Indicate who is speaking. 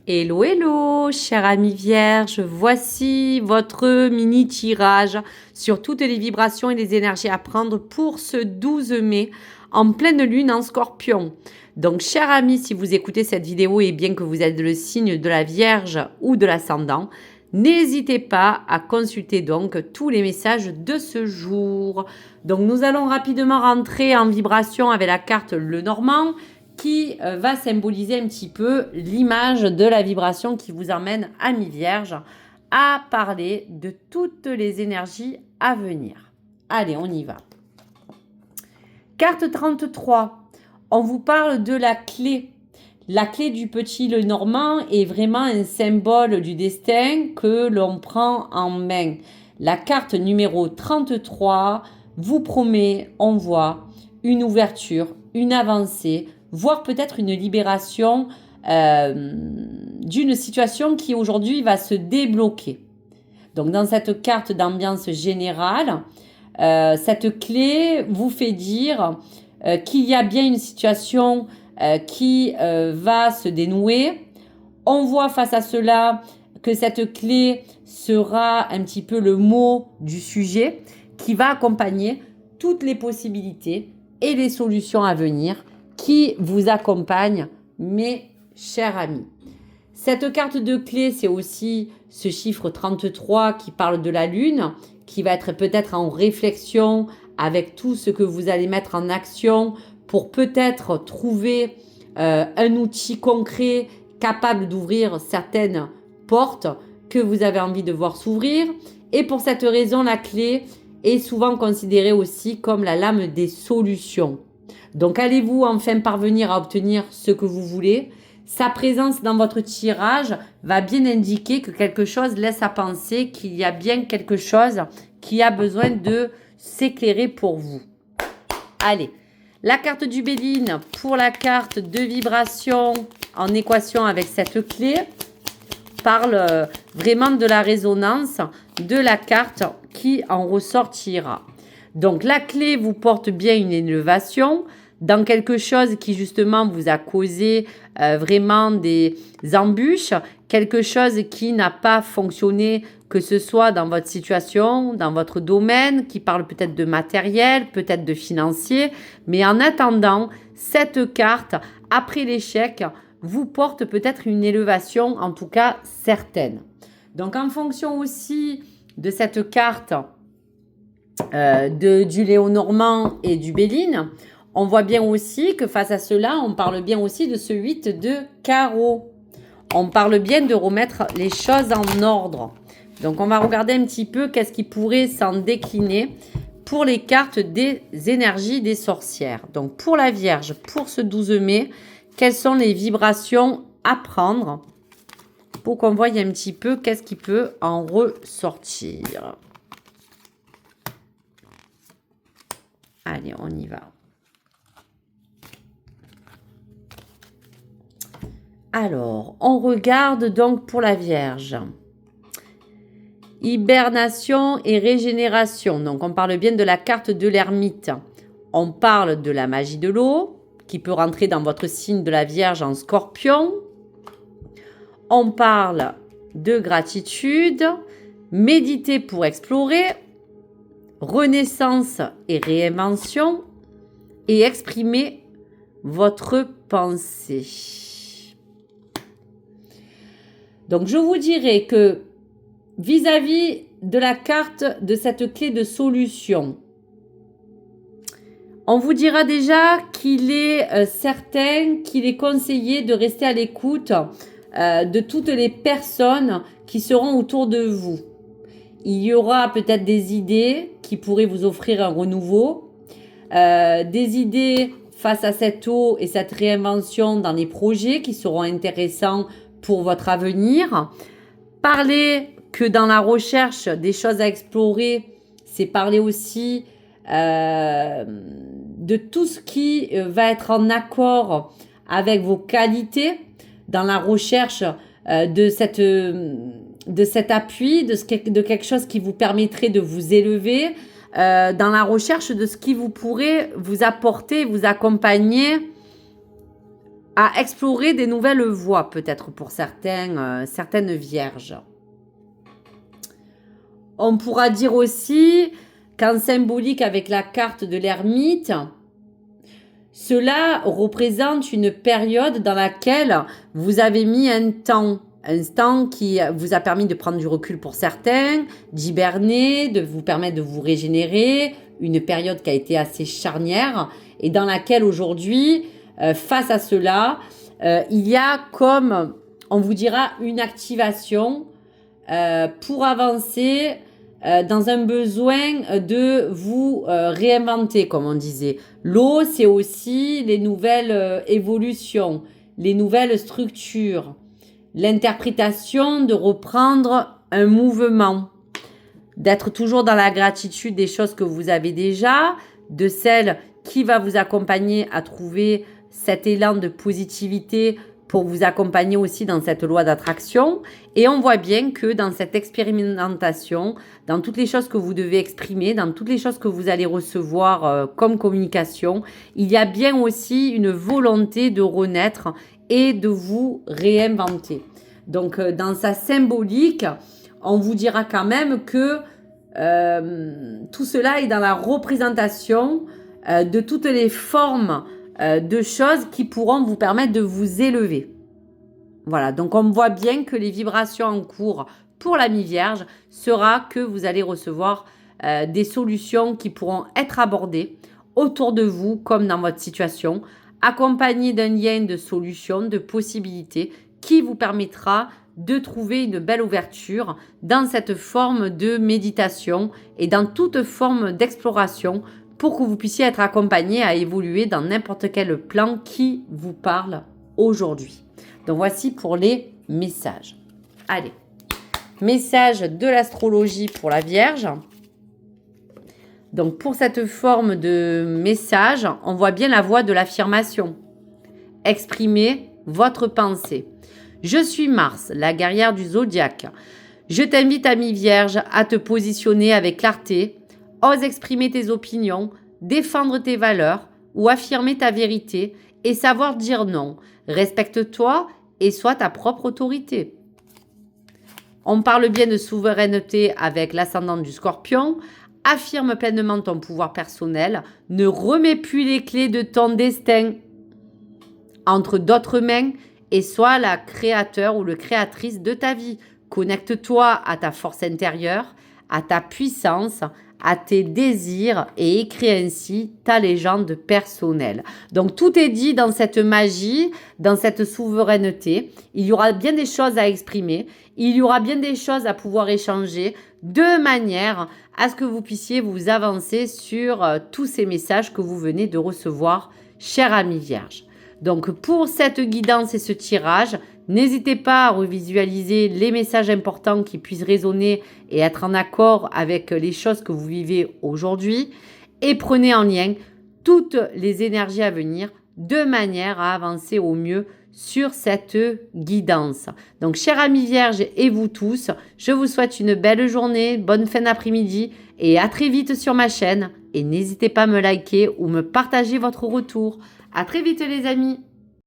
Speaker 1: Hello, hello, chère amie vierge, voici votre mini tirage sur toutes les vibrations et les énergies à prendre pour ce 12 mai en pleine lune en scorpion. Donc, chère amie, si vous écoutez cette vidéo et bien que vous êtes le signe de la vierge ou de l'ascendant, n'hésitez pas à consulter donc tous les messages de ce jour. Donc, nous allons rapidement rentrer en vibration avec la carte Le Normand, qui va symboliser un petit peu l'image de la vibration qui vous emmène, amis vierges, à parler de toutes les énergies à venir. Allez, on y va. Carte 33, on vous parle de la clé. La clé du petit Lenormand est vraiment un symbole du destin que l'on prend en main. La carte numéro 33 vous promet, on voit, une ouverture, une avancée, voire peut-être une libération d'une situation qui aujourd'hui va se débloquer. Donc dans cette carte d'ambiance générale, cette clé vous fait dire qu'il y a bien une situation qui va se dénouer. On voit face à cela que cette clé sera un petit peu le mot du sujet qui va accompagner toutes les possibilités et les solutions à venir qui vous accompagnent, mes chers amis. Cette carte de clé, c'est aussi ce chiffre 33 qui parle de la lune, qui va être peut-être en réflexion avec tout ce que vous allez mettre en action pour peut-être trouver un outil concret capable d'ouvrir certaines portes que vous avez envie de voir s'ouvrir. Et pour cette raison, la clé est souvent considérée aussi comme la lame des solutions. Donc, allez-vous enfin parvenir à obtenir ce que vous voulez? Sa présence dans votre tirage va bien indiquer que quelque chose laisse à penser qu'il y a bien quelque chose qui a besoin de s'éclairer pour vous. Allez, la carte du Béline pour la carte de vibration en équation avec cette clé parle vraiment de la résonance de la carte qui en ressortira. Donc, la clé vous porte bien une élévation dans quelque chose qui justement vous a causé vraiment des embûches, quelque chose qui n'a pas fonctionné, que ce soit dans votre situation, dans votre domaine, qui parle peut-être de matériel, peut-être de financier. Mais en attendant, cette carte, après l'échec, vous porte peut-être une élévation, en tout cas certaine. Donc en fonction aussi de cette carte du Léonormand et du Béline, on voit bien aussi que face à cela, on parle bien aussi de ce 8 de carreau. On parle bien de remettre les choses en ordre. Donc, on va regarder un petit peu qu'est-ce qui pourrait s'en décliner pour les cartes des énergies des sorcières. Donc, pour la Vierge, pour ce 12 mai, quelles sont les vibrations à prendre pour qu'on voie un petit peu qu'est-ce qui peut en ressortir. Allez, on y va. Alors, on regarde donc pour la Vierge. Hibernation et régénération. Donc, on parle bien de la carte de l'ermite. On parle de la magie de l'eau, qui peut rentrer dans votre signe de la Vierge en scorpion. On parle de gratitude, méditer pour explorer, renaissance et réinvention, et exprimer votre pensée. Donc, je vous dirais que vis-à-vis de la carte de cette clé de solution, on vous dira déjà qu'il est certain, qu'il est conseillé de rester à l'écoute de toutes les personnes qui seront autour de vous. Il y aura peut-être des idées qui pourraient vous offrir un renouveau, des idées face à cette eau et cette réinvention dans les projets qui seront intéressants pour votre avenir. Parler que dans la recherche des choses à explorer, c'est parler aussi de tout ce qui va être en accord avec vos qualités dans la recherche de cet appui, de quelque chose qui vous permettrait de vous élever, dans la recherche de ce qui vous pourrait vous apporter, vous accompagner à explorer des nouvelles voies, peut-être pour certaines vierges. On pourra dire aussi qu'en symbolique avec la carte de l'ermite, cela représente une période dans laquelle vous avez mis un temps qui vous a permis de prendre du recul pour certains, d'hiberner, de vous permettre de vous régénérer, une période qui a été assez charnière et dans laquelle aujourd'hui, face à cela, il y a comme, on vous dira, une activation pour avancer dans un besoin de vous réinventer, comme on disait. L'eau, c'est aussi les nouvelles évolutions, les nouvelles structures, l'interprétation de reprendre un mouvement, d'être toujours dans la gratitude des choses que vous avez déjà, de celle qui va vous accompagner à trouver cet élan de positivité pour vous accompagner aussi dans cette loi d'attraction. Et on voit bien que dans cette expérimentation, dans toutes les choses que vous devez exprimer, dans toutes les choses que vous allez recevoir comme communication, il y a bien aussi une volonté de renaître et de vous réinventer. Donc, dans sa symbolique, on vous dira quand même que tout cela est dans la représentation de toutes les formes de choses qui pourront vous permettre de vous élever. Voilà, donc on voit bien que les vibrations en cours pour la mi-vierge sera que vous allez recevoir des solutions qui pourront être abordées autour de vous comme dans votre situation, accompagnées d'un lien de solutions, de possibilités qui vous permettra de trouver une belle ouverture dans cette forme de méditation et dans toute forme d'exploration pour que vous puissiez être accompagné à évoluer dans n'importe quel plan qui vous parle aujourd'hui. Donc voici pour les messages. Allez, message de l'astrologie pour la Vierge. Donc pour cette forme de message, on voit bien la voix de l'affirmation. Exprimez votre pensée. Je suis Mars, la guerrière du zodiaque. Je t'invite, amie Vierge, à te positionner avec clarté. Ose exprimer tes opinions, défendre tes valeurs ou affirmer ta vérité et savoir dire non. Respecte-toi et sois ta propre autorité. On parle bien de souveraineté avec l'ascendant du Scorpion. Affirme pleinement ton pouvoir personnel. Ne remets plus les clés de ton destin entre d'autres mains et sois la créateur ou le créatrice de ta vie. Connecte-toi à ta force intérieure, à ta puissance, à tes désirs et écris ainsi ta légende personnelle. Donc tout est dit dans cette magie, dans cette souveraineté. Il y aura bien des choses à exprimer, il y aura bien des choses à pouvoir échanger de manière à ce que vous puissiez vous avancer sur tous ces messages que vous venez de recevoir, chère amie Vierge. Donc pour cette guidance et ce tirage, n'hésitez pas à revisualiser les messages importants qui puissent résonner et être en accord avec les choses que vous vivez aujourd'hui et prenez en lien toutes les énergies à venir de manière à avancer au mieux sur cette guidance. Donc chère amie Vierge et vous tous, je vous souhaite une belle journée, bonne fin d'après-midi et à très vite sur ma chaîne et n'hésitez pas à me liker ou me partager votre retour. À très vite les amis.